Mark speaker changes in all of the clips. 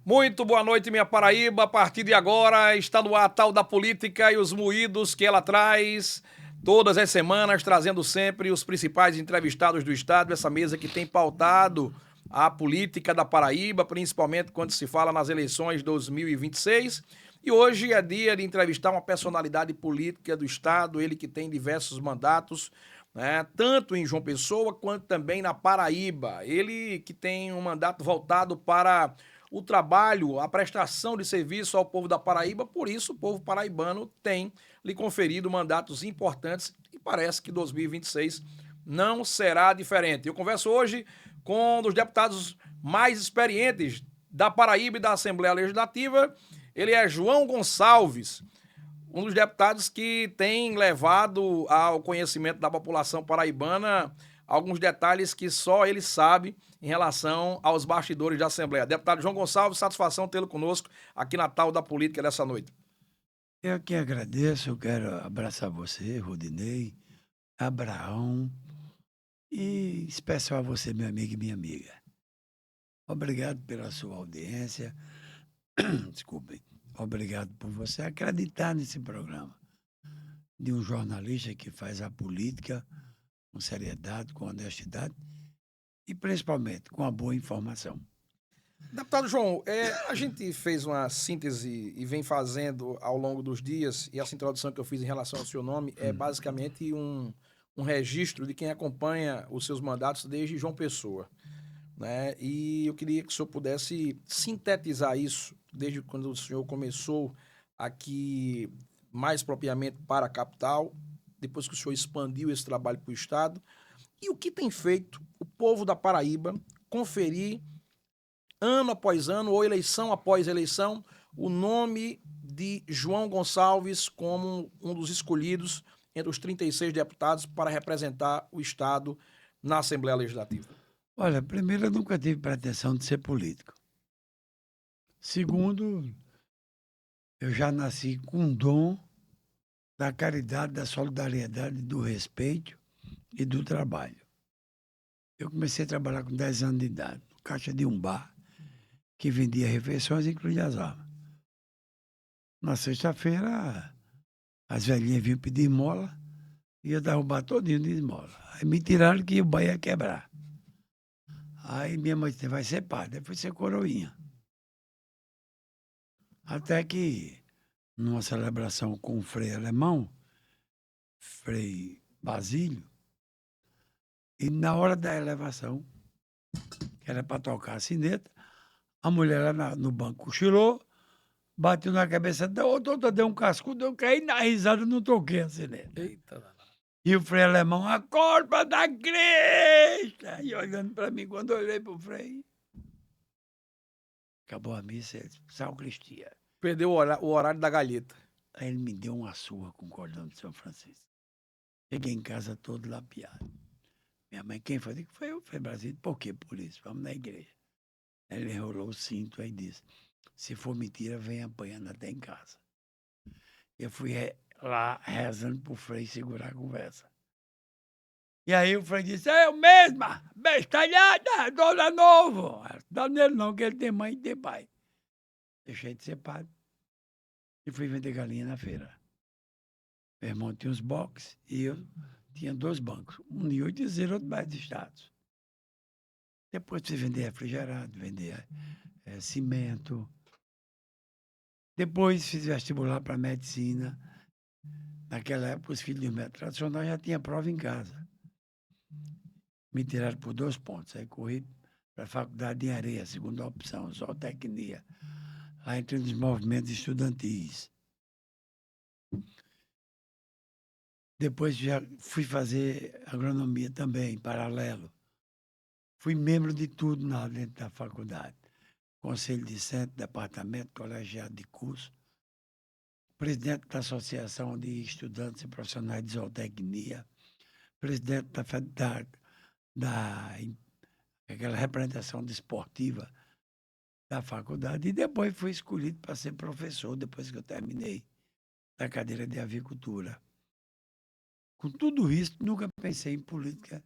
Speaker 1: Muito boa noite, minha Paraíba. A partir de agora está no ar a tal da política e os moídos que ela traz todas as semanas, trazendo sempre os principais entrevistados do estado, essa mesa que tem pautado a política da Paraíba, principalmente quando se fala nas eleições 2026. E hoje é dia de entrevistar uma personalidade política do estado, ele que tem diversos mandatos, né, tanto em João Pessoa quanto também na Paraíba. Ele que tem um mandato voltado para o trabalho, a prestação de serviço ao povo da Paraíba, por isso o povo paraibano tem lhe conferido mandatos importantes e parece que 2026 não será diferente. Eu converso hoje com um dos deputados mais experientes da Paraíba e da Assembleia Legislativa. Ele é João Gonçalves, um dos deputados que tem levado ao conhecimento da população paraibana alguns detalhes que só ele sabe em relação aos bastidores da Assembleia. Deputado João Gonçalves, satisfação tê-lo conosco aqui na Tal da Política dessa noite.
Speaker 2: Eu que agradeço, eu quero abraçar você, Rodinei, Abraão e em especial a você, meu amigo e minha amiga. Obrigado pela sua audiência, desculpe, obrigado por você acreditar nesse programa de um jornalista que faz a política com seriedade, com honestidade e principalmente com a boa informação.
Speaker 1: Deputado João, a gente fez uma síntese e vem fazendo ao longo dos dias, e essa introdução que eu fiz em relação ao seu nome é basicamente um registro de quem acompanha os seus mandatos desde João Pessoa, né? E eu queria que o senhor pudesse sintetizar isso desde quando o senhor começou aqui, mais propriamente para a capital, depois que o senhor expandiu esse trabalho para o Estado, e o que tem feito o povo da Paraíba conferir, ano após ano, ou eleição após eleição, o nome de João Gonçalves como um dos escolhidos entre os 36 deputados para representar o Estado na Assembleia Legislativa.
Speaker 2: Olha, primeiro, eu nunca tive pretensão de ser político. Segundo, eu já nasci com um dom da caridade, da solidariedade, do respeito e do trabalho. Eu comecei a trabalhar com 10 anos de idade, no caixa de um bar que vendia refeições, incluindo as armas. Na sexta-feira, as velhinhas vinham pedir esmola e eu derrubar todinho de esmola. Aí me tiraram que o bar ia quebrar. Aí minha mãe disse, vai ser padre, depois ser coroinha. Até que, numa celebração com o frei alemão, Frei Basílio, e na hora da elevação, que era para tocar a sineta, a mulher lá no banco cochilou, bateu na cabeça da outra, deu um cascudo, eu caí na risada, não toquei a sineta.
Speaker 1: Eita.
Speaker 2: E o frei alemão, a culpa da crista! E olhando para mim, quando eu olhei para o frei, acabou a missa, ele disse, sacristia.
Speaker 1: Perdeu o horário da galheta.
Speaker 2: Aí ele me deu uma surra com o cordão de São Francisco. Cheguei em casa todo lapiado. Minha mãe, quem foi? Eu digo, foi eu, foi Brasília. Por quê? Por isso, vamos na igreja. Aí ele enrolou o cinto e disse, se for mentira, vem apanhando até em casa. Eu fui lá rezando pro frei segurar a conversa. E aí o frei disse, é eu mesma, bestalhada, dona novo. Dá nele não, que ele tem mãe e tem pai. Deixei de ser padre e fui vender galinha na feira. Meu irmão tinha uns boxes e eu tinha 2 bancos, um de 8 e outro mais de status. Depois fui vender refrigerado, vender cimento. Depois fiz vestibular para medicina. Naquela época, os filhos do médico tradicional já tinham prova em casa. Me tiraram por 2 pontos. Aí corri para a faculdade de Areia, segunda opção, zootecnia. Lá entrei nos movimentos estudantis. Depois já fui fazer agronomia também, em paralelo. Fui membro de tudo lá dentro da faculdade. Conselho de centro, departamento, colegiado de curso. Presidente da Associação de Estudantes e Profissionais de Zootecnia. Presidente aquela representação desportiva da faculdade. E depois fui escolhido para ser professor, depois que eu terminei da cadeira de avicultura. Com tudo isso, nunca pensei em política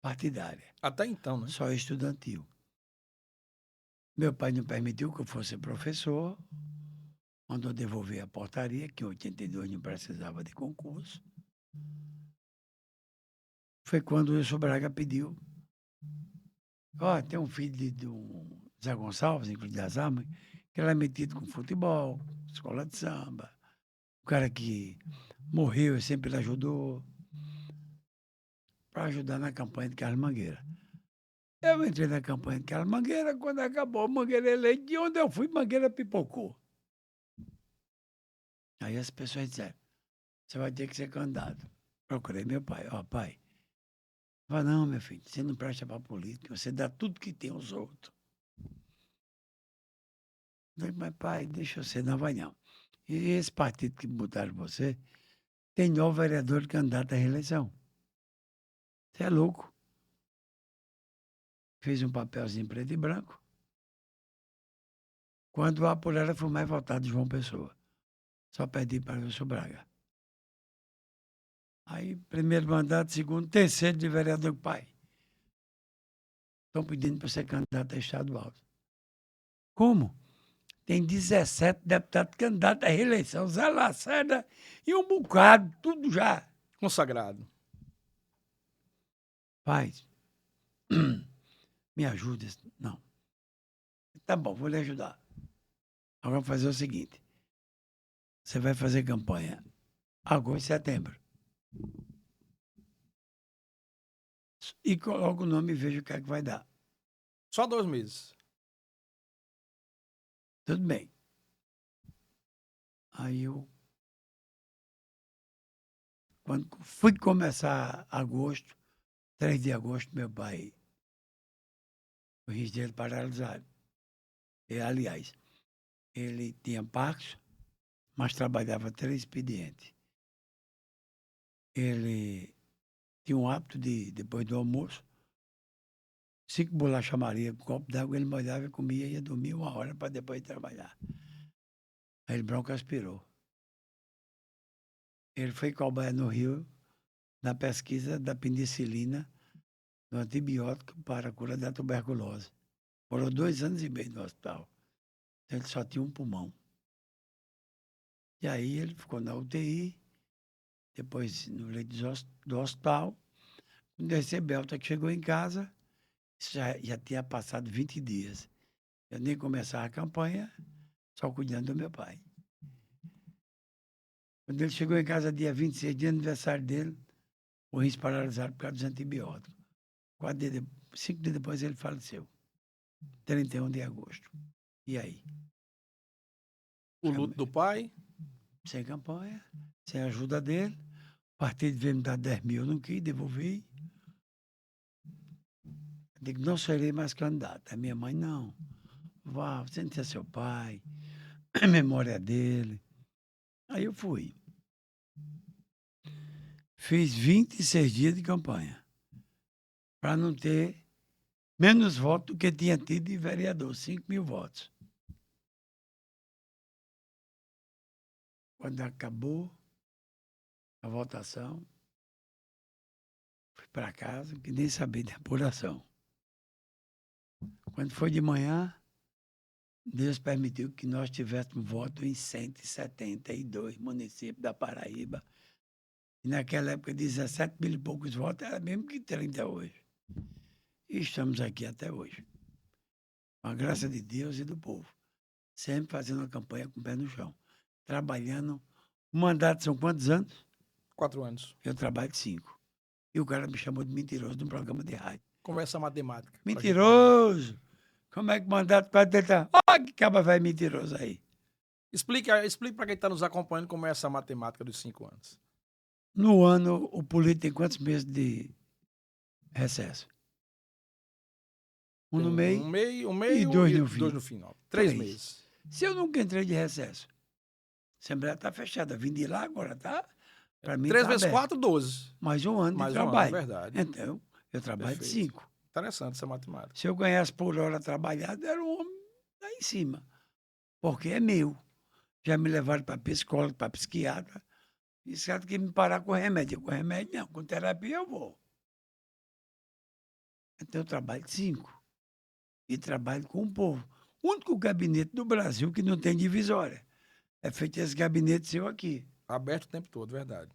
Speaker 2: partidária.
Speaker 1: Até então, né?
Speaker 2: Só estudantil. Meu pai não permitiu que eu fosse professor, mandou devolver a portaria, que em 82 não precisava de concurso. Foi quando o Wilson Braga pediu. Ó, tem um filho do Zé Gonçalves, inclusive das Armas, que era metido com futebol, escola de samba. O cara que morreu e sempre ele ajudou, para ajudar na campanha de Carlos Mangueira. Eu entrei na campanha de Carlos Mangueira, quando acabou Mangueira eleito, de onde eu fui, Mangueira pipocou. Aí as pessoas disseram, você vai ter que ser candidato. Procurei meu pai, ó, pai. Falei, não, meu filho, você não presta para política, você dá tudo que tem aos outros. Eu falei, mas pai, deixa eu ser, não vai não. E esse partido que botaram você, tem 9 vereadores candidatos à reeleição. Você é louco. Fiz um papelzinho preto e branco. Quando a apurada foi mais votado de João Pessoa. Só perdi para o Wilson Braga. Aí, primeiro mandato, segundo, terceiro de vereador pai. Estão pedindo para ser candidato a estadual. Como? Tem 17 deputados candidatos à reeleição. Zé Lacerda e um bocado, tudo já.
Speaker 1: Consagrado.
Speaker 2: Pai, me ajuda. Não. Tá bom, vou lhe ajudar. Agora vou fazer o seguinte. Você vai fazer campanha agosto e setembro. E coloca o nome e veja o que é que vai dar.
Speaker 1: Só 2 meses.
Speaker 2: Tudo bem. Aí eu, quando fui começar agosto, 3 de agosto, meu pai, o rins dele paralisado. Aliás, ele tinha Parkinson, mas trabalhava 3 expedientes. Ele tinha um hábito de, depois do almoço, 5 bolachas Maria, com um copo d'água, ele molhava e comia e ia dormir 1 hora para depois trabalhar. Aí ele bronco aspirou. Ele foi cobaia no Rio, na pesquisa da penicilina, no antibiótico para a cura da tuberculose. Morou 2 anos e meio no hospital. Ele só tinha um pulmão. E aí ele ficou na UTI, depois no leito do hospital. Quando recebeu alta que chegou em casa, isso já tinha passado 20 dias. Eu nem começava a campanha, só cuidando do meu pai. Quando ele chegou em casa, dia 26, dia aniversário dele, o rins paralisado por causa dos antibióticos. 5 dias depois ele faleceu. 31 de agosto. E aí?
Speaker 1: O luto do pai.
Speaker 2: Sem campanha, sem ajuda dele. O partido veio me dar 10 mil, não quis, devolvi. Eu digo, não serei mais candidato. A minha mãe, não. Vá, você não tinha seu pai, a memória dele. Aí eu fui. Fiz 26 dias de campanha, para não ter menos votos do que tinha tido de vereador, 5 mil votos. Quando acabou a votação, fui para casa, que nem sabia de apuração. Quando foi de manhã, Deus permitiu que nós tivéssemos voto em 172 municípios da Paraíba. E naquela época, 17 mil e poucos votos, era mesmo que 30 hoje. E estamos aqui até hoje. Com a graça de Deus e do povo. Sempre fazendo uma campanha com o pé no chão. Trabalhando. O mandato são quantos anos?
Speaker 1: 4 anos.
Speaker 2: Eu trabalho 5. E o cara me chamou de mentiroso num programa de rádio.
Speaker 1: Conversa matemática.
Speaker 2: Mentiroso! Como é que o mandato pode tentar? Olha que caba vai mentiroso aí.
Speaker 1: Explique para quem está nos acompanhando como é essa matemática dos 5 anos.
Speaker 2: No ano, o político tem quantos meses de recesso? Um no meio,
Speaker 1: um meio
Speaker 2: e 2 no
Speaker 1: dois
Speaker 2: fim.
Speaker 1: no final. 3 meses.
Speaker 2: Se eu nunca entrei de recesso, a Assembleia está fechada. Vim de lá, agora tá. Para mim
Speaker 1: 3
Speaker 2: tá
Speaker 1: vezes
Speaker 2: aberto.
Speaker 1: 4, 12.
Speaker 2: Mais um ano
Speaker 1: Mais
Speaker 2: de
Speaker 1: um ano,
Speaker 2: trabalho.
Speaker 1: verdade.
Speaker 2: Então, eu trabalho de
Speaker 1: Perfeito.
Speaker 2: 5.
Speaker 1: Interessante essa matemática.
Speaker 2: Se eu ganhasse por hora trabalhado, era um homem lá em cima. Porque é meu. Já me levaram para psicólogo, para psiquiatra. E certo que me parar com remédio. Com remédio, não. Com terapia, eu vou. Então, eu trabalho de 5. E trabalho com o povo. O único gabinete do Brasil que não tem divisória. É feito esse gabinete seu aqui.
Speaker 1: Aberto o tempo todo, verdade.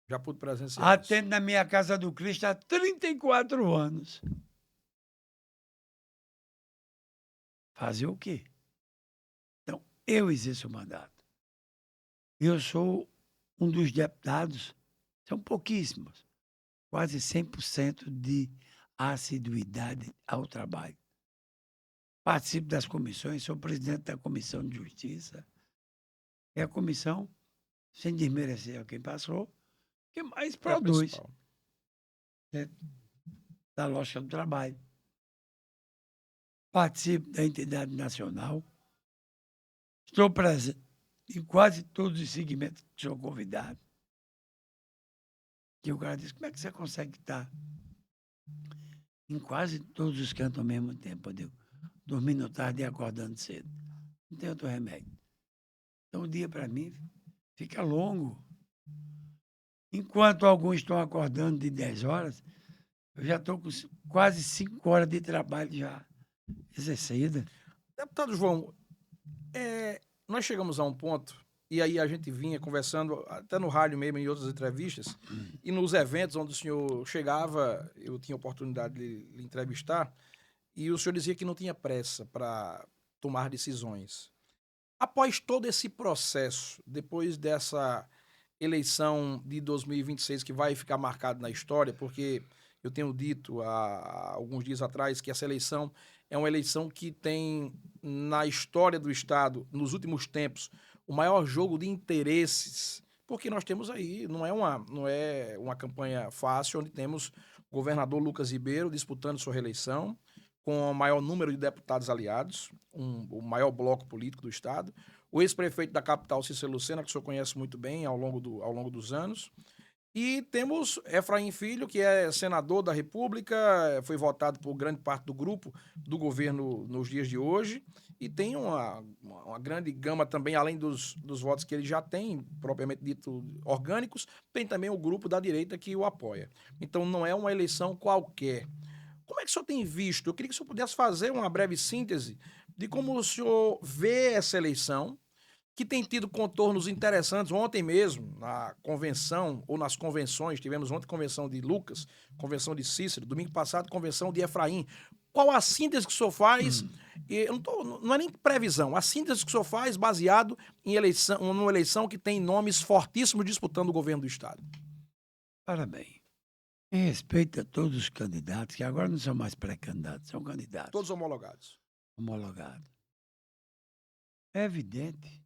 Speaker 1: Já pude presenciar isso.
Speaker 2: Atendo na minha Casa do Cristo há 34 anos. Fazer o quê? Então, eu exerço o mandato. Eu sou um dos deputados, são pouquíssimos, quase 100% de assiduidade ao trabalho. Participo das comissões, sou presidente da Comissão de Justiça. É a comissão, sem desmerecer a quem passou, que mais
Speaker 1: É a
Speaker 2: produz
Speaker 1: principal.
Speaker 2: dentro da lógica do trabalho. Participo da entidade nacional. Estou presente em quase todos os segmentos que sou convidado. Que o cara diz, como é que você consegue estar em quase todos os cantos ao mesmo tempo? Eu digo, dormindo tarde e acordando cedo. Não tem outro remédio. Então o dia para mim fica longo. Enquanto alguns estão acordando de 10 horas, eu já estou com quase 5 horas de trabalho já exercida.
Speaker 1: Deputado João, nós chegamos a um ponto, e aí a gente vinha conversando, até no rádio mesmo, em outras entrevistas, e nos eventos onde o senhor chegava, eu tinha oportunidade de lhe entrevistar, e o senhor dizia que não tinha pressa para tomar decisões. Após todo esse processo, depois dessa eleição de 2026 que vai ficar marcado na história, porque eu tenho dito há alguns dias atrás que essa eleição é uma eleição que tem na história do Estado, nos últimos tempos, o maior jogo de interesses, porque nós temos aí, não é uma campanha fácil, onde temos o governador Lucas Ribeiro disputando sua reeleição, com o maior número de deputados aliados, o maior bloco político do Estado, o ex-prefeito da capital, Cícero Lucena, que o senhor conhece muito bem ao longo dos anos, e temos Efraim Filho, que é senador da República, foi votado por grande parte do grupo do governo nos dias de hoje, e tem uma grande gama também, além dos votos que ele já tem, propriamente dito, orgânicos, tem também o grupo da direita que o apoia. Então não é uma eleição qualquer. Como é que o senhor tem visto? Eu queria que o senhor pudesse fazer uma breve síntese de como o senhor vê essa eleição, que tem tido contornos interessantes. Ontem mesmo, na convenção, ou nas convenções, tivemos ontem convenção de Lucas, convenção de Cícero, domingo passado, convenção de Efraim. Qual a síntese que o senhor faz? Não é nem previsão, a síntese que o senhor faz baseado em numa eleição que tem nomes fortíssimos disputando o governo do Estado.
Speaker 2: Ora bem, em respeito a todos os candidatos, que agora não são mais pré-candidatos, são candidatos
Speaker 1: Todos homologados.
Speaker 2: homologados. É evidente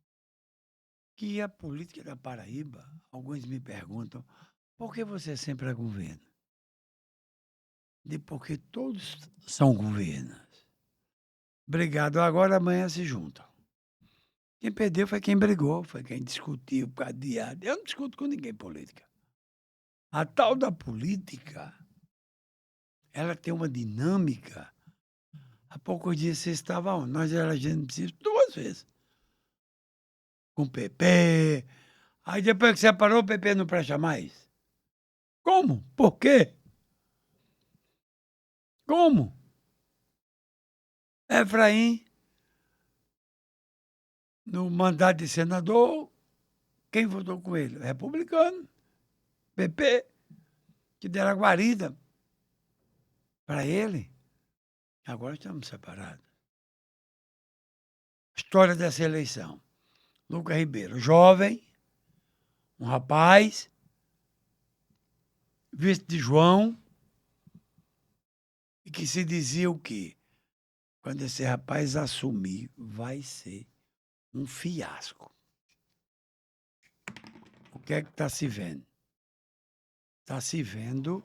Speaker 2: que a política da Paraíba, alguns me perguntam, por que você sempre é governo? Porque todos são governos. Brigado agora, amanhã se juntam. Quem perdeu foi quem brigou, foi quem discutiu por causa de ar. Eu não discuto com ninguém política. A tal da política, ela tem uma dinâmica. Há poucos dias você estava onde? Nós elegemos isso 2 vezes. Com o PP. Aí depois que separou, o PP não presta mais. Como? Por quê? Como? Efraim, no mandato de senador, quem votou com ele? Republicano. PP, que deram a guarida para ele. Agora estamos separados. História dessa eleição. Lucas Ribeiro, jovem, um rapaz, vice de João, e que se dizia o quê? Quando esse rapaz assumir, vai ser um fiasco. O que é que está se vendo? Está se vendo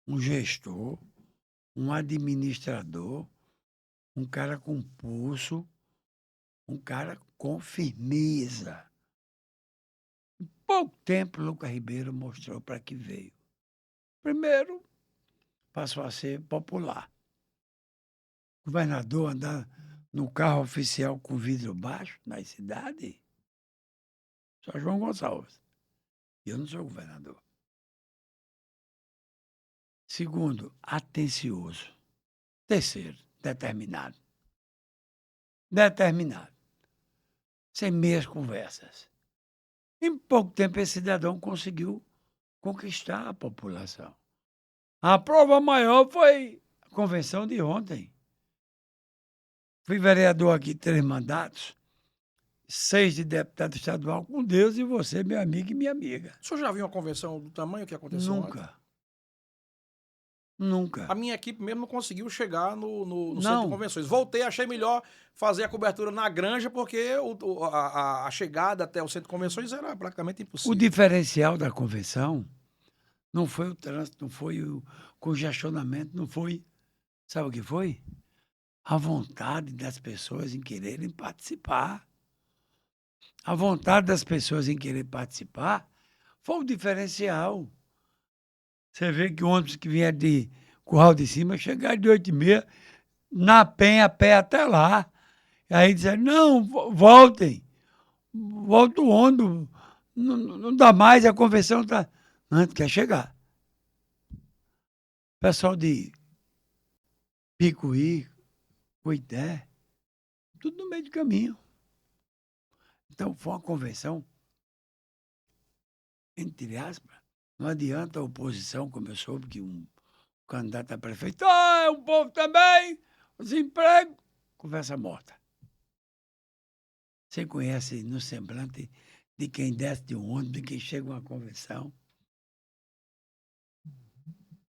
Speaker 2: um gestor, um administrador, um cara com pulso, um cara com firmeza. Em pouco tempo, Lucas Ribeiro mostrou para que veio. Primeiro, passou a ser popular. O governador andar no carro oficial com vidro baixo nas cidades, só João Gonçalves. Eu não sou governador. Segundo, atencioso. Terceiro, determinado. determinado, sem meias conversas. Em pouco tempo, esse cidadão conseguiu conquistar a população. A prova maior foi a convenção de ontem. Fui vereador aqui 3 mandatos, 6 de deputado estadual, com Deus e você, meu amigo e minha amiga.
Speaker 1: O senhor já viu uma convenção do tamanho que aconteceu ontem?
Speaker 2: Nunca. Nunca.
Speaker 1: A minha equipe mesmo não conseguiu chegar no centro de
Speaker 2: Não.
Speaker 1: convenções. Voltei, achei melhor fazer a cobertura na granja, porque a chegada até o centro de convenções era praticamente
Speaker 2: O
Speaker 1: impossível.
Speaker 2: diferencial da convenção não foi o trânsito, não foi o congestionamento, não foi. Sabe o que foi? A vontade das pessoas em quererem participar. A vontade das pessoas em querer participar foi o diferencial. Você vê que o ônibus que vinha de Curral de Cima chegaram de 8h30, na Penha, a pé até lá. E aí disseram, não, voltem. Volta o ônibus. Não dá mais, a convenção está... Antes quer chegar. Pessoal de Picuí, Coité, tudo no meio do caminho. Então, foi uma convenção, entre aspas, não adianta a oposição, como eu soube que um candidato a prefeito, o povo também, desemprego, conversa morta. Você conhece no semblante de quem desce de um ônibus, de quem chega a uma convenção,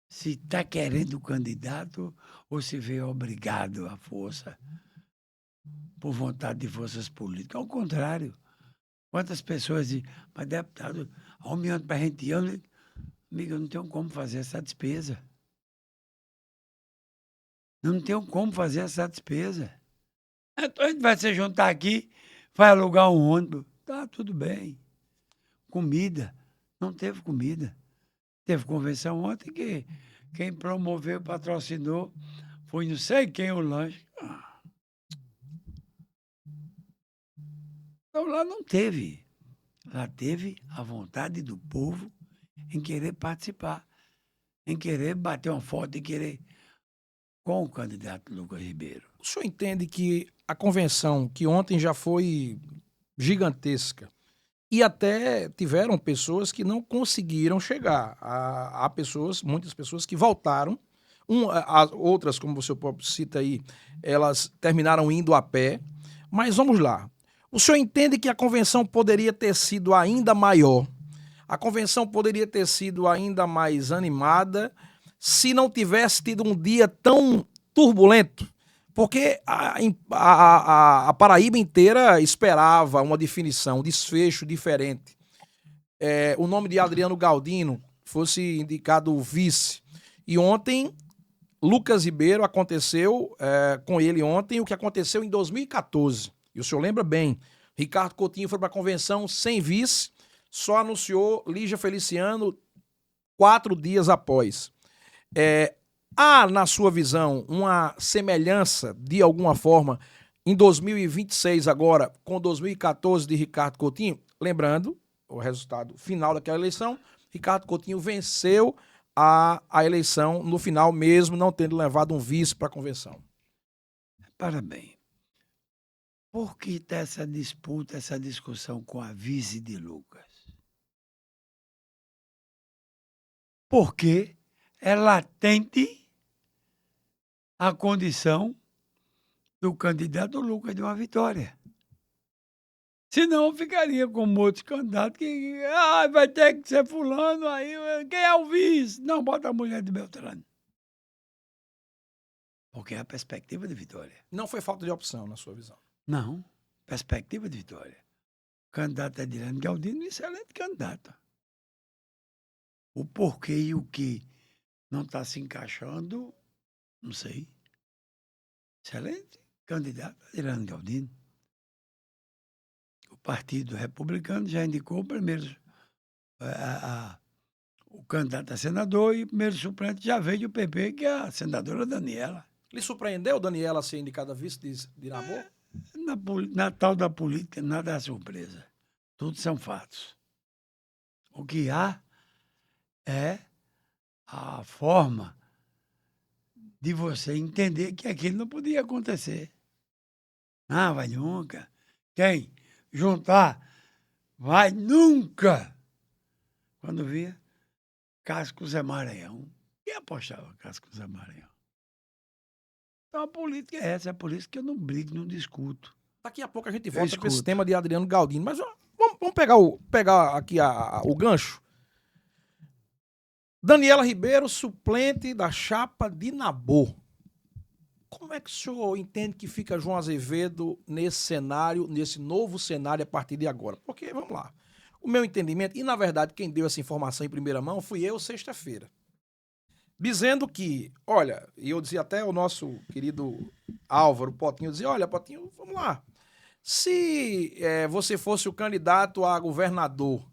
Speaker 2: se está querendo o candidato ou se vê obrigado à força, por vontade de forças políticas. Ao contrário, quantas pessoas dizem, mas deputado, há 1 ano para a gente ir, amigo, eu não tenho como fazer essa despesa. Eu não tenho como fazer essa despesa. Então a gente vai se juntar aqui, vai alugar um ônibus. Tá, tudo bem. Comida. Não teve comida. Teve convenção ontem que quem promoveu, patrocinou, foi não sei quem o lanche. Então lá não teve. Lá teve a vontade do povo em querer participar, em querer bater uma foto, em querer com o candidato Lucas Ribeiro.
Speaker 1: O senhor entende que a convenção, que ontem já foi gigantesca, e até tiveram pessoas que não conseguiram chegar. Há pessoas, muitas pessoas que voltaram. As outras, como você próprio cita aí, elas terminaram indo a pé. Mas vamos lá. O senhor entende que a convenção poderia ter sido ainda maior? A convenção poderia ter sido ainda mais animada se não tivesse tido um dia tão turbulento? Porque a Paraíba inteira esperava uma definição, um desfecho diferente. O nome de Adriano Galdino fosse indicado vice. E ontem, Lucas Ribeiro aconteceu com ele ontem o que aconteceu em 2014. E o senhor lembra bem, Ricardo Coutinho foi para a convenção sem vice, só anunciou Lígia Feliciano 4 dias após. Há, na sua visão, uma semelhança, de alguma forma, em 2026 agora, com 2014 de Ricardo Coutinho? Lembrando, o resultado final daquela eleição, Ricardo Coutinho venceu a eleição no final, mesmo não tendo levado um vice para a convenção.
Speaker 2: Parabéns. Por que está essa disputa, essa discussão com a vice de Lucas? Porque é latente a condição do candidato Lucas de uma vitória. Senão ficaria como outros candidatos que vai ter que ser fulano, aí quem é o vice? Não, bota a mulher de Beltrano. Porque é a perspectiva de vitória.
Speaker 1: Não foi falta de opção, na sua visão?
Speaker 2: Não, perspectiva de vitória. O candidato é Adriano Galdino, excelente candidato. O porquê e o que não está se encaixando, não sei. Excelente candidato, Adriano Galdino. O Partido Republicano já indicou o primeiro, o candidato a senador, e o primeiro suplente já veio do PP, que é a senadora Daniela.
Speaker 1: Lhe surpreendeu, Daniela, ser indicada vice de Naboco?
Speaker 2: Na tal da política, nada é surpresa. Tudo são fatos. O que há é a forma de você entender que aquilo não podia acontecer. Ah, vai nunca. Quem? Juntar? Vai nunca. Quando via, Casco Zé Maranhão. Quem apostava Casco Zé Maranhão? Então a política é essa, é por isso que eu não brigo, não discuto.
Speaker 1: Daqui a pouco a gente
Speaker 2: Eu
Speaker 1: volta para esse
Speaker 2: escuto.
Speaker 1: tema de Adriano Galdino. Mas ó, vamos pegar aqui o gancho. Daniela Ribeiro, suplente da chapa de Nabô. Como é que o senhor entende que fica João Azevedo nesse cenário, nesse novo cenário a partir de agora? Porque, vamos lá, o meu entendimento, e na verdade quem deu essa informação em primeira mão fui eu sexta-feira, dizendo que, olha, e eu dizia até o nosso querido Álvaro Potinho, eu dizia, olha, Potinho, vamos lá, se você fosse o candidato a governador,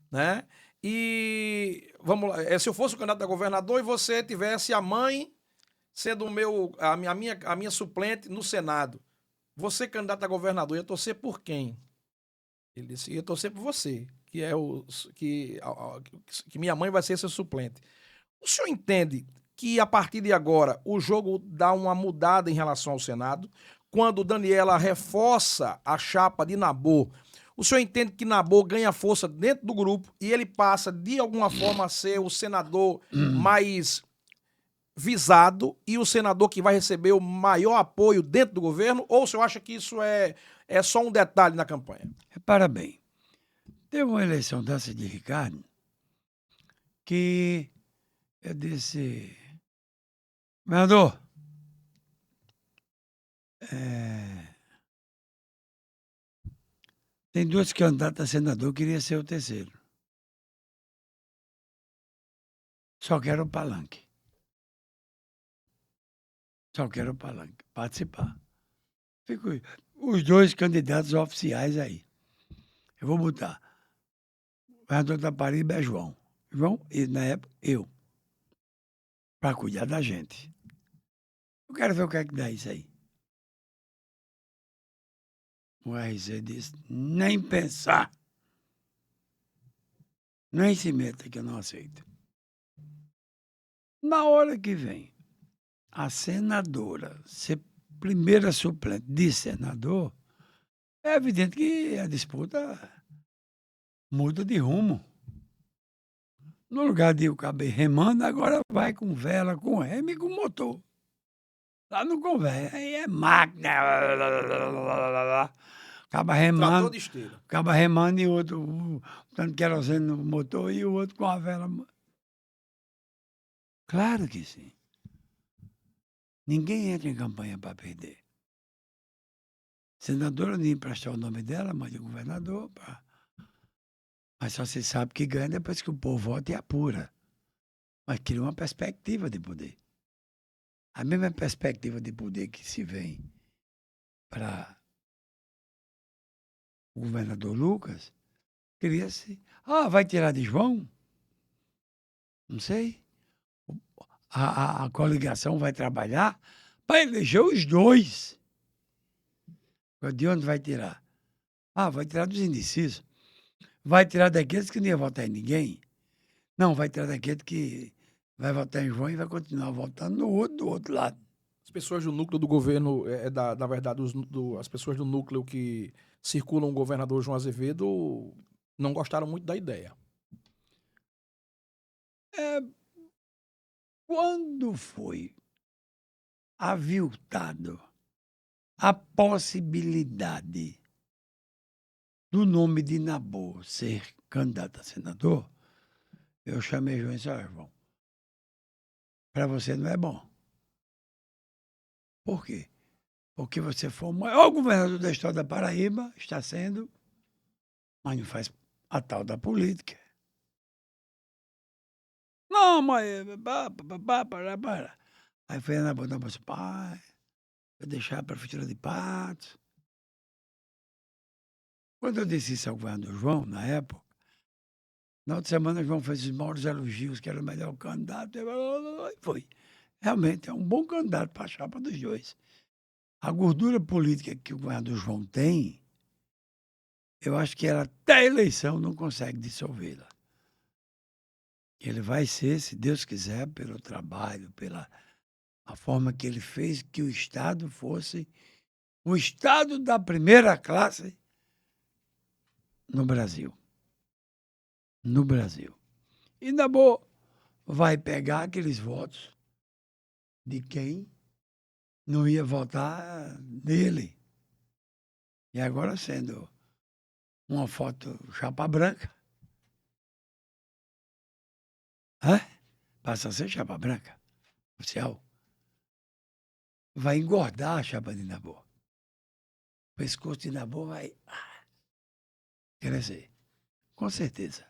Speaker 1: né, e, vamos lá, se eu fosse o candidato a governador e você tivesse a mãe sendo a minha suplente no Senado. Você, candidato a governador, ia torcer por quem? Ele disse, ia torcer por você, que é que minha mãe vai ser seu suplente. O senhor entende que, a partir de agora, o jogo dá uma mudada em relação ao Senado? Quando Daniela reforça a chapa de Nabô, o senhor entende que Nabô ganha força dentro do grupo e ele passa, de alguma forma, a ser o senador mais visado e o senador que vai receber o maior apoio dentro do governo? Ou o senhor acha que isso é só um detalhe na campanha?
Speaker 2: Repara bem, teve uma eleição dessa de Ricardo que eu disse, governador, tem duas candidatas a senador, queria ser o terceiro. Só quero o palanque. Só quero o palanque, participar. Fico os dois candidatos oficiais aí. Eu vou botar. O governador da Paraíba é João. João, e na época, eu. Para cuidar da gente. Eu quero ver o que é que dá isso aí. O RC disse, nem pensar. Nem se meta que eu não aceito. Na hora que vem a senadora ser primeira suplente de senador, é evidente que a disputa muda de rumo. No lugar de o cabo remando, agora vai com vela, com remo e com motor. Lá não convém, aí é máquina. Acaba
Speaker 1: Trator
Speaker 2: remando,
Speaker 1: de esteira.
Speaker 2: acaba remando e o outro botando querosene no motor e o outro com a vela. Claro que sim. Ninguém entra em campanha para perder. Senadora nem emprestar o nome dela, mas de governador. Mas só se sabe que ganha depois que o povo vota e apura. Mas cria uma perspectiva de poder. A mesma perspectiva de poder que se vem para o governador Lucas, cria-se. Ah, vai tirar de João? Não sei. A coligação vai trabalhar para eleger os dois. De onde vai tirar? Ah, vai tirar dos indecisos. Vai tirar daqueles que não iam votar em ninguém. Não, vai tirar daqueles que vai votar em João e vai continuar votando no outro, do outro lado.
Speaker 1: As pessoas do núcleo do governo, na verdade, as pessoas do núcleo que circulam o governador João Azevedo não gostaram muito da ideia.
Speaker 2: Quando foi aviltado a possibilidade do nome de Nabô ser candidato a senador, eu chamei João e disse, João, para você não é bom. Por quê? Porque você foi o maior governador da história da Paraíba, está sendo, mas não faz a tal da política. Não, mas... Para. Aí foi Nabô, disse, pai, vou deixar a prefeitura de Patos. Quando eu disse isso ao governador João, na época, na outra semana, João fez os maiores elogios, que era o melhor candidato, e foi. Realmente, é um bom candidato para a chapa dos dois. A gordura política que o governador João tem, eu acho que ela, até a eleição, não consegue dissolvê-la. Ele vai ser, se Deus quiser, pelo trabalho, pela a forma que ele fez que o Estado fosse o estado da primeira classe no Brasil. No Brasil. E Nabor vai pegar aqueles votos de quem não ia votar nele. E agora sendo uma foto chapa branca, passa a ser chapa branca, oficial. Vai engordar a chapa de Nabor. O pescoço de Nabor vai crescer. Com certeza.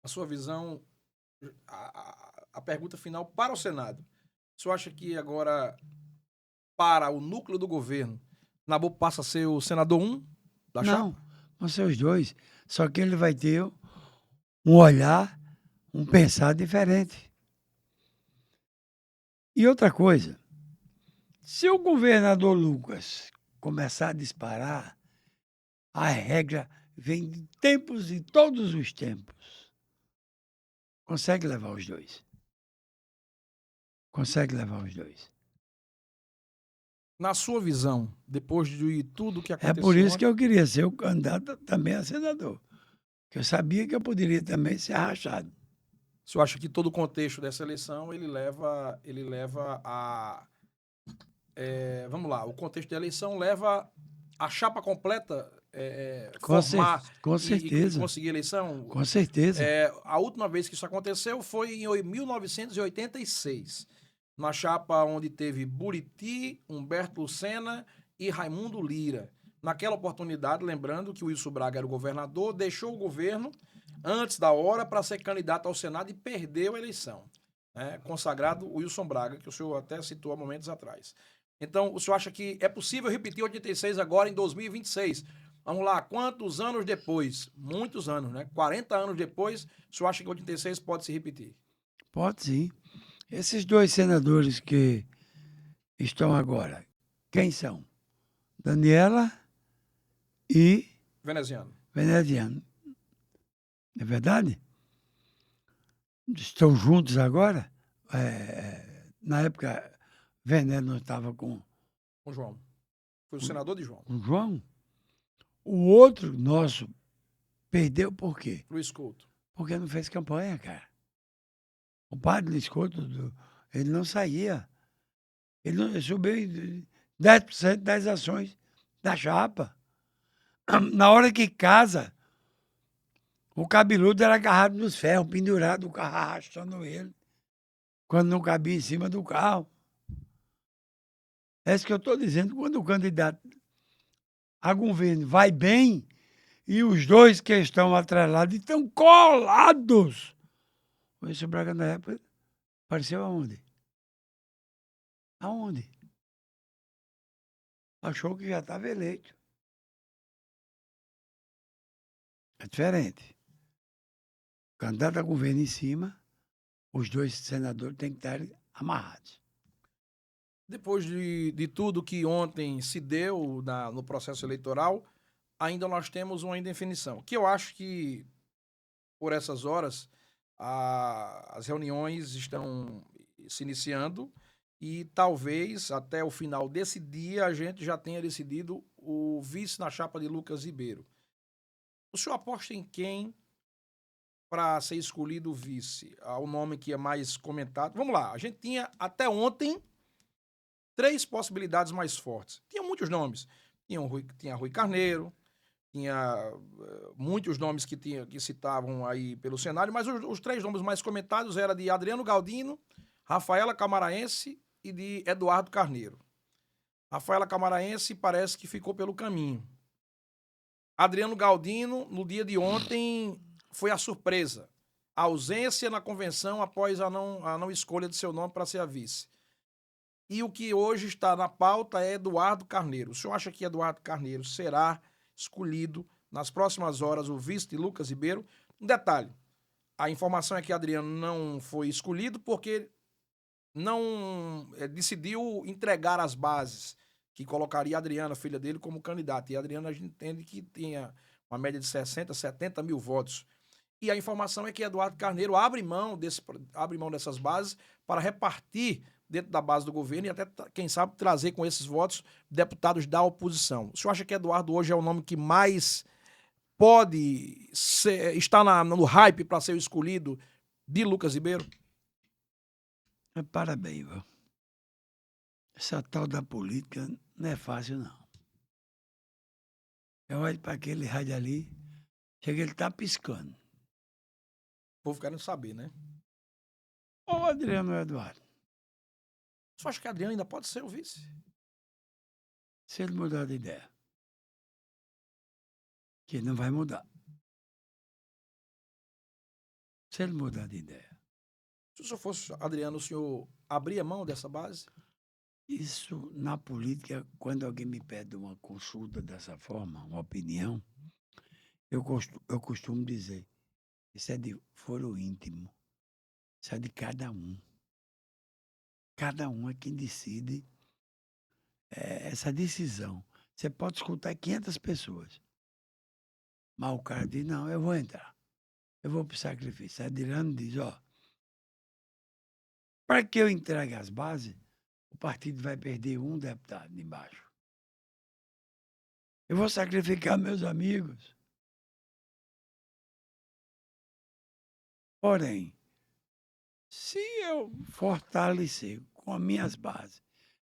Speaker 1: A sua visão, a pergunta final para o Senado. O senhor acha que agora, para o núcleo do governo, Nabor passa a ser o senador 1 da
Speaker 2: Não,
Speaker 1: chapa?
Speaker 2: vão ser os dois. Só que ele vai ter um olhar, um pensar diferente. E outra coisa, se o governador Lucas começar a disparar, a regra vem de tempos e todos os tempos. Consegue levar os dois. Consegue levar os dois.
Speaker 1: Na sua visão, depois de tudo que
Speaker 2: É
Speaker 1: aconteceu...
Speaker 2: por isso que eu queria ser o candidato também a senador. Que eu sabia que eu poderia também ser rachado.
Speaker 1: O senhor acha que todo o contexto dessa eleição, ele leva a... vamos lá, o contexto da eleição leva a chapa completa formar
Speaker 2: Com
Speaker 1: e
Speaker 2: certeza.
Speaker 1: conseguir eleição?
Speaker 2: Com certeza.
Speaker 1: A última vez que isso aconteceu foi em 1986, na chapa onde teve Buriti, Humberto Lucena e Raimundo Lira. Naquela oportunidade, lembrando que o Wilson Braga era o governador, deixou o governo antes da hora para ser candidato ao Senado e perdeu a eleição. Consagrado o Wilson Braga, que o senhor até citou há momentos atrás. Então, o senhor acha que é possível repetir 86 agora em 2026? Vamos lá, quantos anos depois? Muitos anos, né? 40 anos depois, o senhor acha que 86 pode se repetir?
Speaker 2: Pode sim. Esses dois senadores que estão agora, quem são? Daniela e
Speaker 1: Veneziano.
Speaker 2: Veneziano. Não é verdade? Estão juntos agora. Na época, Veneziano não estava com
Speaker 1: Com João. Foi o senador de João.
Speaker 2: o João. O outro nosso perdeu por quê?
Speaker 1: Luiz Couto.
Speaker 2: Porque não fez campanha, cara. O padre Luiz Couto, ele não saía. Ele subiu em 10% das ações da chapa. Na hora que casa, o cabeludo era agarrado nos ferros, pendurado, o carro arrastando ele, quando não cabia em cima do carro. É isso que eu estou dizendo. Quando o candidato a governo vai bem e os dois que estão atrelados estão colados. O Wilson Braga, na época, apareceu aonde? Aonde? Achou que já estava eleito. É diferente. O candidato a governo em cima, os dois senadores têm que estar amarrados.
Speaker 1: Depois de tudo que ontem se deu no processo eleitoral, ainda nós temos uma indefinição. Que eu acho que, por essas horas, as reuniões estão se iniciando e talvez até o final desse dia a gente já tenha decidido o vice na chapa de Lucas Ribeiro. O senhor aposta em quem para ser escolhido o vice? O nome que é mais comentado. Vamos lá, a gente tinha até ontem 3 possibilidades mais fortes. Tinha muitos nomes. Tinha Rui Carneiro, tinha muitos nomes que citavam aí pelo cenário, mas os 3 nomes mais comentados eram de Adriano Galdino, Rafaela Camaraense e de Eduardo Carneiro. Rafaela Camaraense parece que ficou pelo caminho. Adriano Galdino, no dia de ontem, foi a surpresa. A ausência na convenção após a não escolha de seu nome para ser a vice. E o que hoje está na pauta é Eduardo Carneiro. O senhor acha que Eduardo Carneiro será escolhido nas próximas horas o vice de Lucas Ribeiro? Um detalhe, a informação é que Adriano não foi escolhido porque não decidiu entregar as bases que colocaria a Adriana, filha dele, como candidata. E a Adriana, a gente entende que tinha uma média de 60, 70 mil votos. E a informação é que Eduardo Carneiro abre mão dessas bases para repartir dentro da base do governo e até, quem sabe, trazer com esses votos deputados da oposição. O senhor acha que Eduardo hoje é o nome que mais pode estar no hype para ser o escolhido de Lucas Ribeiro?
Speaker 2: Parabéns, viu? Essa tal da política não é fácil, não. Eu olho para aquele rádio ali, chega, ele tá piscando.
Speaker 1: O povo querendo saber, né?
Speaker 2: Ô, Adriano Eduardo,
Speaker 1: O senhor acha que Adriano ainda pode ser o vice?
Speaker 2: se ele mudar de ideia, que ele não vai mudar. Se ele mudar de ideia,
Speaker 1: Se o senhor fosse Adriano, o senhor abria mão dessa base?
Speaker 2: isso na política, quando alguém me pede uma consulta dessa forma, uma opinião, eu costumo dizer, isso é de foro íntimo, isso é de cada um. Cada um é quem decide essa decisão. Você pode escutar 500 pessoas, mas o cara diz, não, eu vou entrar, eu vou para o sacrifício. Adriano diz, ó, para que eu entregue as bases, o partido vai perder um deputado de embaixo. Eu vou sacrificar meus amigos. Porém, se eu fortalecer com as minhas bases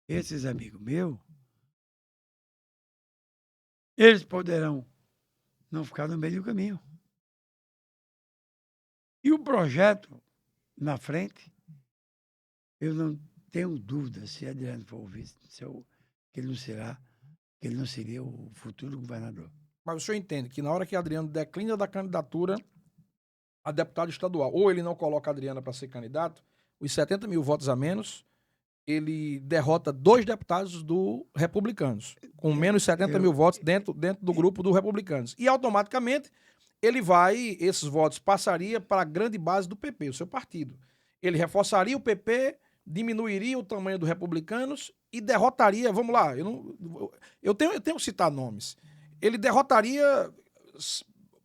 Speaker 2: esses amigos meus, eles poderão não ficar no meio do caminho. E o projeto na frente, eu não tenho dúvida se Adriano for o vice, que ele não seria o futuro governador.
Speaker 1: Mas o senhor entende que na hora que Adriano declina da candidatura a deputado estadual, ou ele não coloca a Adriana para ser candidato, os 70 mil votos a menos, ele derrota 2 deputados do Republicanos, com menos 70 mil votos dentro do grupo do Republicanos. E automaticamente esses votos passaria para a grande base do PP, o seu partido. Ele reforçaria o PP, diminuiria o tamanho do Republicanos e derrotaria, vamos lá, eu tenho que citar nomes. Ele derrotaria,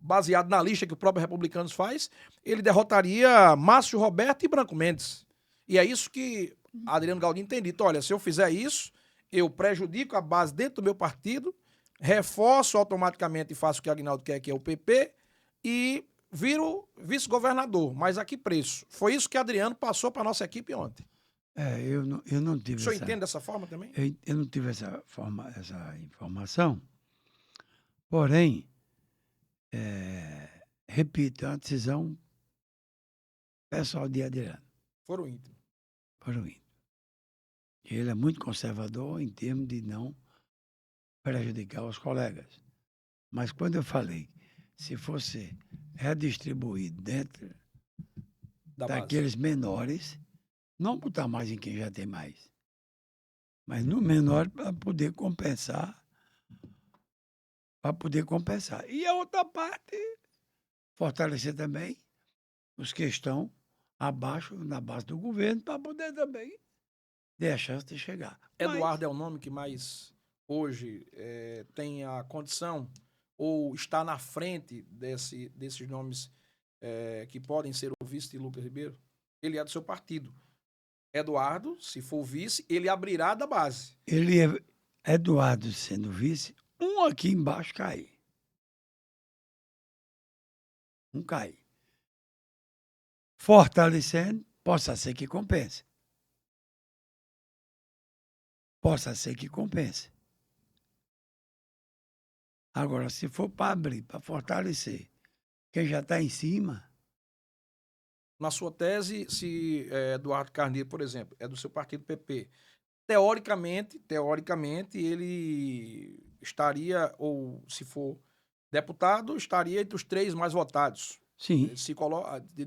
Speaker 1: baseado na lista que o próprio Republicanos faz, ele derrotaria Márcio Roberto e Branco Mendes. E é isso que Adriano Galdino tem dito. Olha, se eu fizer isso, eu prejudico a base dentro do meu partido, reforço automaticamente e faço o que Aguinaldo quer, que é o PP, e viro vice-governador. Mas a que preço? Foi isso que Adriano passou para a nossa equipe ontem.
Speaker 2: Eu não tive
Speaker 1: O senhor entende dessa forma também?
Speaker 2: Eu não tive essa informação. Porém, repito, é uma decisão pessoal de Adriano.
Speaker 1: Foram íntimos.
Speaker 2: Foram íntimos. Ele é muito conservador em termos de não prejudicar os colegas. Mas quando eu falei, se fosse redistribuído dentro daqueles menores, não botar mais em quem já tem mais, mas no menor para poder compensar. E a outra parte, fortalecer também os que estão abaixo, na base do governo, para poder também ter a chance de chegar.
Speaker 1: Eduardo é o nome que mais hoje tem a condição ou está na frente desses nomes que podem ser o vice de Lucas Ribeiro? Ele é do seu partido. Eduardo, se for vice, ele abrirá da base.
Speaker 2: Eduardo sendo vice, um aqui embaixo cai. Um cai. Fortalecendo, possa ser que compense. Agora, se for para abrir, para fortalecer, quem já está em cima.
Speaker 1: Na sua tese, se Eduardo Carneiro, por exemplo, é do seu partido PP, teoricamente, ele estaria, ou se for deputado, estaria entre os 3 mais votados.
Speaker 2: Sim.
Speaker 1: Ele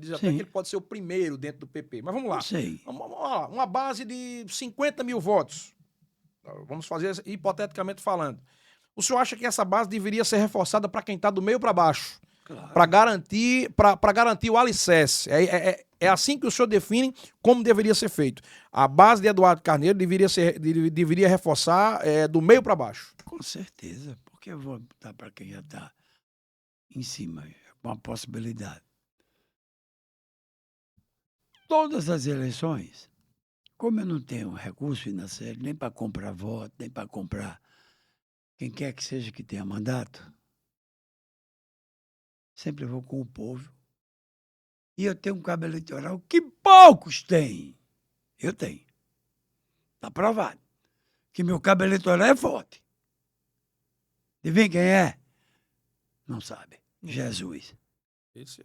Speaker 1: diz até que ele pode ser o primeiro dentro do PP. Mas vamos lá. Vamos lá. Uma base de 50 mil votos. Vamos fazer hipoteticamente falando. O senhor acha que essa base deveria ser reforçada para quem está do meio para baixo? Claro. Para garantir o alicerce. É assim que o senhor define como deveria ser feito. A base de Eduardo Carneiro deveria reforçar do meio para baixo.
Speaker 2: Com certeza, porque eu vou botar para quem já está em cima, com a possibilidade. Todas as eleições, como eu não tenho recurso financeiro nem para comprar voto, nem para comprar quem quer que seja que tenha mandato, sempre vou com o povo. E eu tenho um cabo eleitoral que poucos têm. Eu tenho. Está provado. Que meu cabo eleitoral é forte. Adivinha quem é? Não sabe. Jesus.
Speaker 1: Esse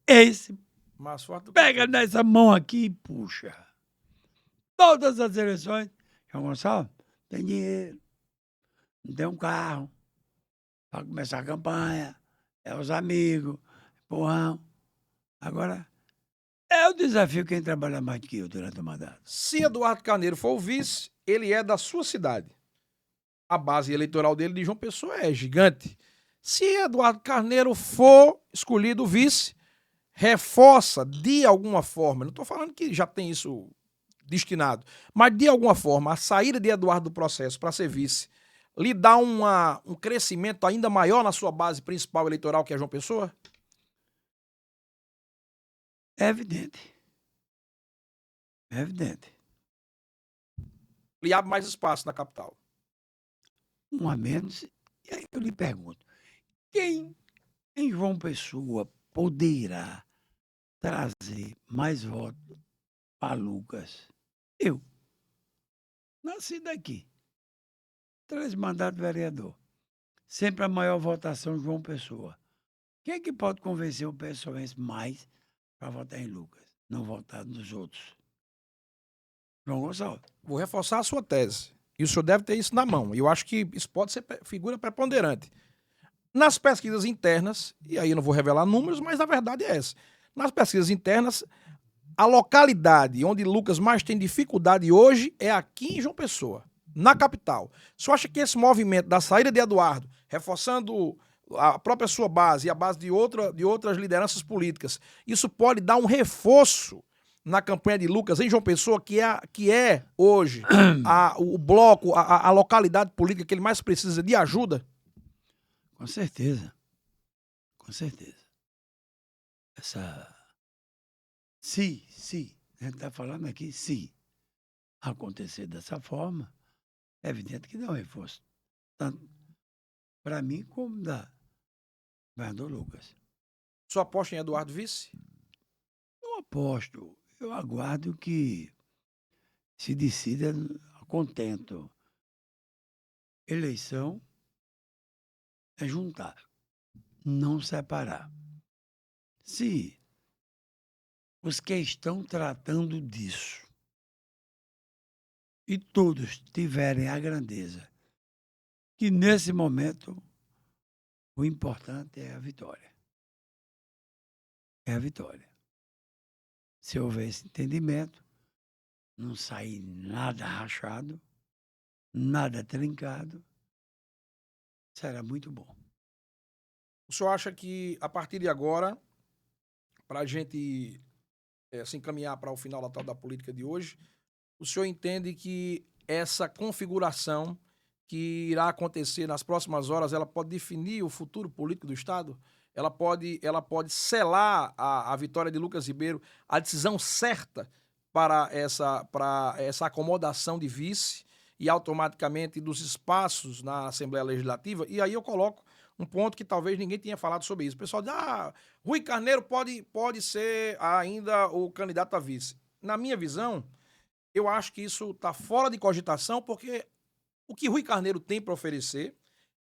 Speaker 1: é
Speaker 2: Esse
Speaker 1: mais forte do que
Speaker 2: pega nessa mão aqui e puxa. Todas as eleições. João Gonçalves, tem dinheiro. Não tem um carro. Para começar a campanha. É os amigos. Empurrão. Agora, é o desafio quem trabalha mais do que eu durante o mandato.
Speaker 1: Se Eduardo Carneiro for o vice, ele é da sua cidade. A base eleitoral dele de João Pessoa é gigante. Se Eduardo Carneiro for escolhido vice, reforça de alguma forma, não estou falando que já tem isso destinado, mas de alguma forma, a saída de Eduardo do processo para ser vice lhe dá um crescimento ainda maior na sua base principal eleitoral, que é João Pessoa?
Speaker 2: É evidente. É evidente.
Speaker 1: Lhe abre mais espaço na capital.
Speaker 2: Um a menos. E aí eu lhe pergunto, quem em João Pessoa poderá trazer mais votos para Lucas? Eu. Nasci daqui. 3 mandatos de vereador. Sempre a maior votação João Pessoa. Quem é que pode convencer o pessoense mais para votar em Lucas? Não votar nos outros. João Gonçalves.
Speaker 1: Vou reforçar a sua tese. E o senhor deve ter isso na mão. E eu acho que isso pode ser figura preponderante. Nas pesquisas internas, e aí eu não vou revelar números, mas a verdade é essa. Nas pesquisas internas, a localidade onde Lucas mais tem dificuldade hoje é aqui em João Pessoa, na capital. O senhor acha que esse movimento da saída de Eduardo, reforçando a própria sua base e a base de outras lideranças políticas, isso pode dar um reforço na campanha de Lucas em João Pessoa, que é hoje o bloco, a localidade política que ele mais precisa de ajuda?
Speaker 2: Com certeza. Com certeza. Se, a gente está falando aqui, se acontecer dessa forma, é evidente que dá um reforço. Tanto para mim como da governador Lucas.
Speaker 1: O senhor aposta em Eduardo vice?
Speaker 2: Eu aposto, eu aguardo que se decida a contento. Eleição é juntar, não separar. Se os que estão tratando disso e todos tiverem a grandeza que nesse momento o importante é a vitória. É a vitória. Se houver esse entendimento, não sair nada rachado, nada trincado, será muito bom.
Speaker 1: O senhor acha que, a partir de agora, para a gente se encaminhar para o final da tal da política de hoje, o senhor entende que essa configuração que irá acontecer nas próximas horas, ela pode definir o futuro político do Estado? Ela pode selar a vitória de Lucas Ribeiro, a decisão certa para essa acomodação de vice e automaticamente dos espaços na Assembleia Legislativa? E aí eu coloco um ponto que talvez ninguém tenha falado sobre isso. O pessoal diz, Rui Carneiro pode ser ainda o candidato a vice. Na minha visão, eu acho que isso está fora de cogitação, porque o que Rui Carneiro tem para oferecer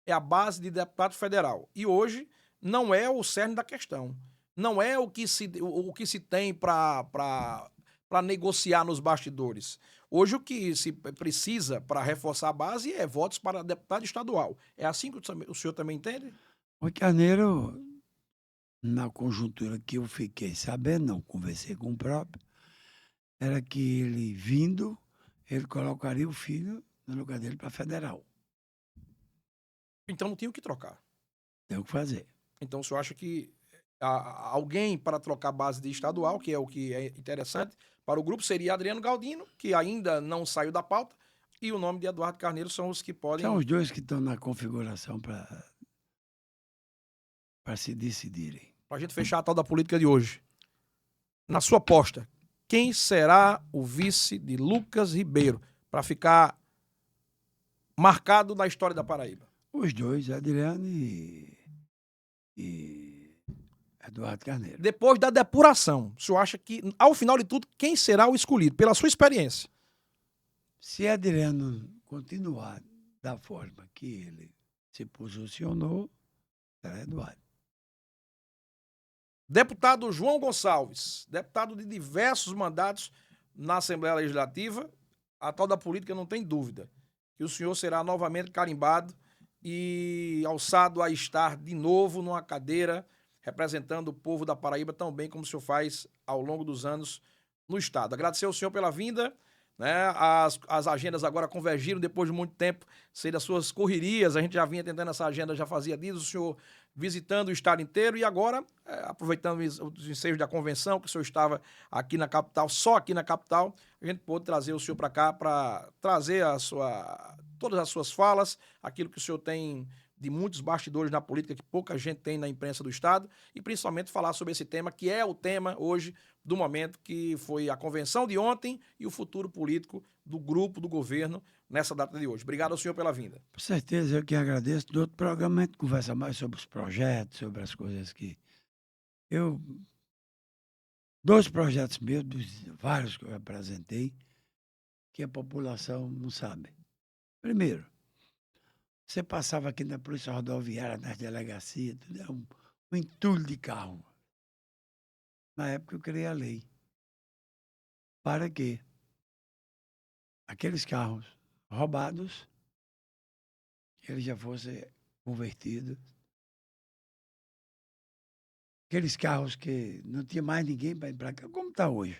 Speaker 1: é a base de deputado federal. E hoje não é o cerne da questão. Não é o que se tem para negociar nos bastidores. Hoje o que se precisa para reforçar a base é votos para deputado estadual. É assim que o senhor também entende?
Speaker 2: O Carneiro, na conjuntura que eu fiquei sabendo, não conversei com o próprio, era que ele vindo, ele colocaria o filho no lugar dele para federal.
Speaker 1: Então não tinha o que trocar.
Speaker 2: Tem o que fazer.
Speaker 1: Então o senhor acha que alguém para trocar a base de estadual, que é o que é interessante, para o grupo seria Adriano Galdino, que ainda não saiu da pauta, e o nome de Eduardo Carneiro são os que podem...
Speaker 2: São os dois que estão na configuração para se decidirem.
Speaker 1: Para a gente fechar a tal da política de hoje. Na sua aposta, quem será o vice de Lucas Ribeiro, para ficar marcado na história da Paraíba?
Speaker 2: Os dois, Adriano e Eduardo Carneiro.
Speaker 1: Depois da depuração, o senhor acha que, ao final de tudo, quem será o escolhido, pela sua experiência?
Speaker 2: Se Adriano continuar da forma que ele se posicionou, será Eduardo.
Speaker 1: Deputado João Gonçalves, deputado de diversos mandatos na Assembleia Legislativa, a tal da política não tem dúvida que o senhor será novamente carimbado e alçado a estar de novo numa cadeira representando o povo da Paraíba tão bem como o senhor faz ao longo dos anos no Estado. Agradecer ao senhor pela vinda, né? As agendas agora convergiram depois de muito tempo, sei das suas correrias, a gente já vinha tentando essa agenda, já fazia dias, o senhor visitando o estado inteiro e agora, aproveitando os ensejos da convenção, que o senhor estava aqui na capital, só aqui na capital, a gente pôde trazer o senhor para cá para trazer todas as suas falas, aquilo que o senhor tem de muitos bastidores na política que pouca gente tem na imprensa do estado e principalmente falar sobre esse tema que é o tema hoje do momento, que foi a convenção de ontem e o futuro político do grupo do governo nessa data de hoje. Obrigado ao senhor pela vinda.
Speaker 2: Com certeza, eu que agradeço. Do outro programa a gente conversa mais sobre os projetos, sobre as coisas que eu... 2 projetos meus, dos vários que eu apresentei, que a população não sabe. Primeiro, você passava aqui na Polícia Rodoviária, nas delegacias, tudo era um entulho de carro. Na época eu criei a lei. Para que aqueles carros roubados, eles já fossem convertidos. Aqueles carros que não tinha mais ninguém para ir para cá, como está hoje.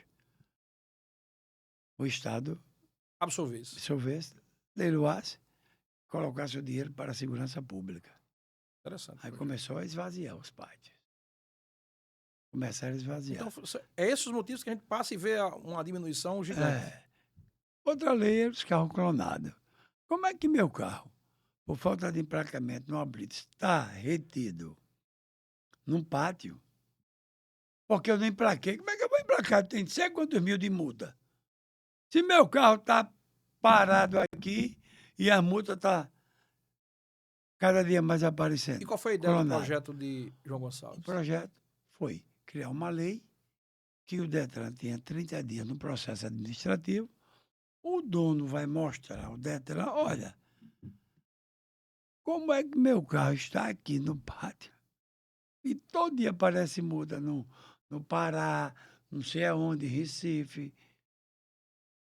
Speaker 2: O Estado
Speaker 1: Absolvesse.
Speaker 2: absorvesse, leiloasse, colocasse o dinheiro para a segurança pública.
Speaker 1: Interessante.
Speaker 2: Aí começou a esvaziar os pátios. Começaram a esvaziar.
Speaker 1: Então, é esses os motivos que a gente passa e vê uma diminuição gigante.
Speaker 2: Outra lei é os carros clonados. Como é que meu carro, por falta de emplacamento no blitz, está retido num pátio? Porque eu não emplaquei. Como é que eu vou emplacar? Tem sei quantos mil de multa. Se meu carro está parado aqui e a multa está cada dia mais aparecendo.
Speaker 1: E qual foi a ideia do
Speaker 2: Clonado.
Speaker 1: projeto de João Gonçalves?
Speaker 2: O projeto foi criar uma lei que o Detran tinha 30 dias no processo administrativo. O dono vai mostrar ao Detran, olha, como é que meu carro está aqui no pátio? E todo dia aparece multa no Pará, não sei aonde, Recife.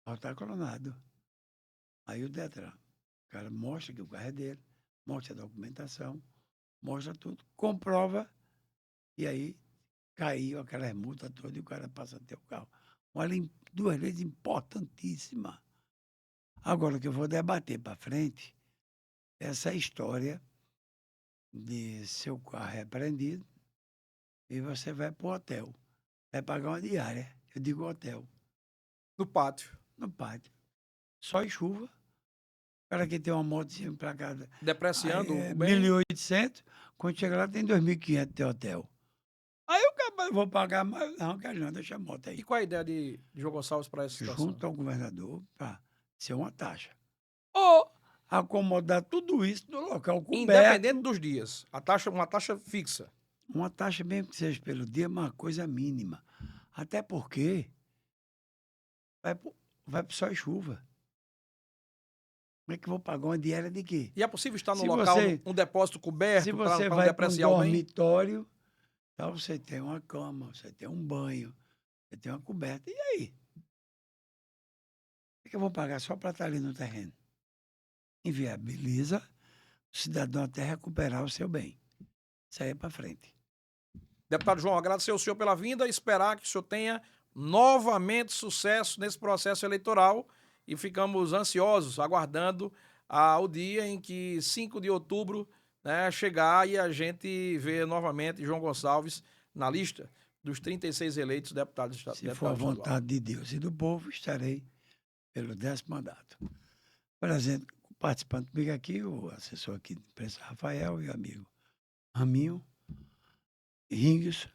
Speaker 2: O está clonado. Aí o Detran, o cara mostra que o carro é dele, mostra a documentação, mostra tudo, comprova, e aí caiu aquelas multas todas e o cara passa a ter o carro. Olha, 2 leis importantíssimas. Agora, o que eu vou debater para frente, essa história de seu carro é apreendido e você vai para o hotel. Vai pagar uma diária, eu digo hotel,
Speaker 1: No pátio.
Speaker 2: no pátio. Só em chuva. O cara que tem uma motozinha para casa.
Speaker 1: Depreciando
Speaker 2: Aí,
Speaker 1: bem.
Speaker 2: 1.800, quando chega lá tem 2.500 de hotel. Aí eu acabo, vou pagar mais. Não, quero não, deixa a moto aí.
Speaker 1: E qual a ideia de João Gonçalves para essa situação?
Speaker 2: Junto ao governador para ser uma taxa. Ou acomodar tudo isso no local coberto.
Speaker 1: Independente dos dias. Uma taxa fixa.
Speaker 2: Uma taxa mesmo que seja pelo dia, uma coisa mínima. Até porque vai pro sol e chuva. Como é que eu vou pagar uma diária de quê?
Speaker 1: E é possível estar no
Speaker 2: Se
Speaker 1: local,
Speaker 2: você-
Speaker 1: um depósito coberto
Speaker 2: Se
Speaker 1: para
Speaker 2: você
Speaker 1: não
Speaker 2: vai para um
Speaker 1: depreciar o bem?
Speaker 2: dormitório, então você tem uma cama, você tem um banho, você tem uma coberta. E aí? O que eu vou pagar só para estar ali no terreno? Inviabiliza o cidadão até recuperar o seu bem. Isso aí é para frente.
Speaker 1: Deputado João, agradecer ao senhor pela vinda e esperar que o senhor tenha novamente sucesso nesse processo eleitoral e ficamos ansiosos, aguardando o dia em que 5 de outubro, né, chegar e a gente ver novamente João Gonçalves na lista dos 36 eleitos deputados
Speaker 2: Se for a
Speaker 1: estaduais.
Speaker 2: vontade de Deus e do povo, estarei pelo 10º mandato. Por exemplo, participando comigo aqui, o assessor aqui de imprensa, Rafael, e o amigo Raminho, Ringues,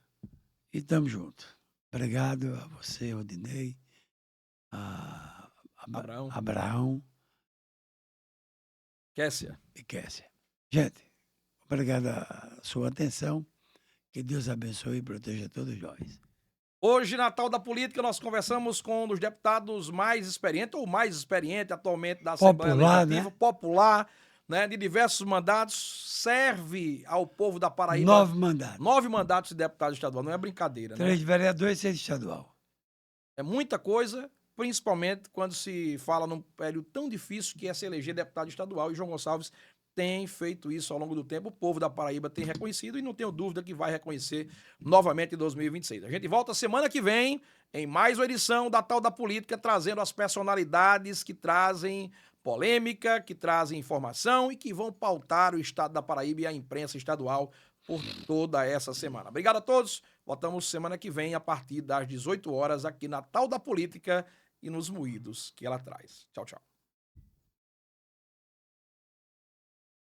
Speaker 2: e estamos juntos. Obrigado a você, Odinei, a
Speaker 1: Abraão.
Speaker 2: Abraão
Speaker 1: Kessia.
Speaker 2: e Kessia. Gente, obrigado a sua atenção. Que Deus abençoe e proteja todos nós.
Speaker 1: Hoje, na Tal da Política, nós conversamos com um dos deputados mais experientes, ou mais experiente atualmente da Assembleia
Speaker 2: Popular,
Speaker 1: Legislativa,
Speaker 2: né?
Speaker 1: popular, né, de diversos mandatos, serve ao povo da Paraíba
Speaker 2: 9 mandatos.
Speaker 1: 9 mandatos de deputado estadual, não é brincadeira, né?
Speaker 2: 3 vereadores e 6 estadual.
Speaker 1: É muita coisa, principalmente quando se fala num período tão difícil que é se eleger deputado estadual, e João Gonçalves tem feito isso ao longo do tempo, o povo da Paraíba tem reconhecido e não tenho dúvida que vai reconhecer novamente em 2026. A gente volta semana que vem em mais uma edição da Tal da Política, trazendo as personalidades que trazem polêmica, que trazem informação e que vão pautar o estado da Paraíba e a imprensa estadual por toda essa semana. Obrigado a todos. Voltamos semana que vem a partir das 18 horas aqui na Tal da Política e nos moídos que ela traz. Tchau, tchau.